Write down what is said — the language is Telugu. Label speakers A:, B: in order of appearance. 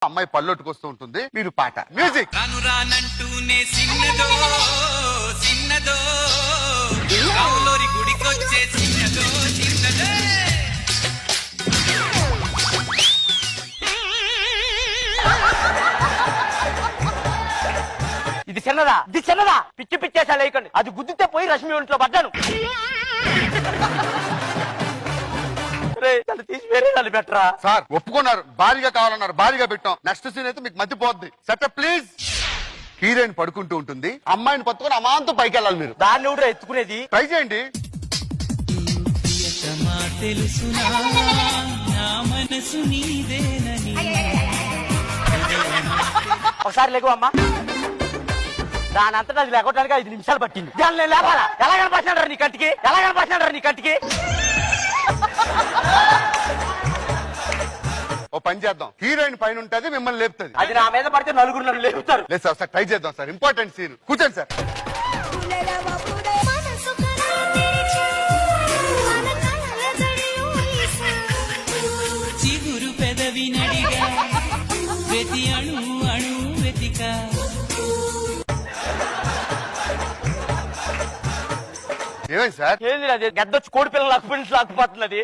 A: అమ్మాయి పల్లొట్టుకొస్తూ ఉంటుంది, మీరు పాట. మ్యూజిక్.
B: రానంటూనే చిన్నదో చిన్నదో రాములోరి గుడికొచ్చే చిన్నదో చిన్నదో.
C: ఇది చిన్నదా, ఇది చిన్నదా, పిచ్చి పిచ్చేసా లేకండి. అది గుద్దితే పోయి రష్మి ఒంట్లో పడ్డాను. తీసి వేరే దాన్ని పెట్టరా.
A: సార్ ఒప్పుకున్నారు, భారీగా కావాలన్నారు, భారీగా పెట్టాం. నెక్స్ట్ సీన్ అయితే మీకు మధ్యపోద్ది. Setup please. హీరోయిన్ పడుకుంటూ ఉంటుంది, అమ్మాయిని పట్టుకొని అమాంతం పైకి వెళ్ళాలి మీరు.
C: దాన్ని కూడా ఎత్తుకునేది.
A: ట్రై చేయండి.
B: తెలుసునా నా మనసు నీదేనని.
C: ఒకసారి లేకు అమ్మా. దాని అంతటా అది లేకపోవడానికి 5 నిమిషాలు పట్టింది. దాన్ని నేను లేపాలా? ఎలా కనపడుతున్నాడు నీ కంటికి? ఎలా కనపడుతున్నాడు నీ కంటికి?
A: ఓ పని చేద్దాం, హీరోయిన్ పైన ఉంటది, మిమ్మల్ని లేపుతుంది.
C: అది నా మీద పడితే నలుగురు నన్ను లేపుతారు.
A: లేదు సార్, ట్రై చేద్దాం సార్. Important scene. కూర్చోండి సార్.
B: చిగురు పెదవి నడిగా ప్రతి అణు అణు వెతిక.
A: ఏమైంది సార్?
C: ఏంది అది? గద్దొచ్చి కోడి పిల్లలు లాక్కుపోతున్నది.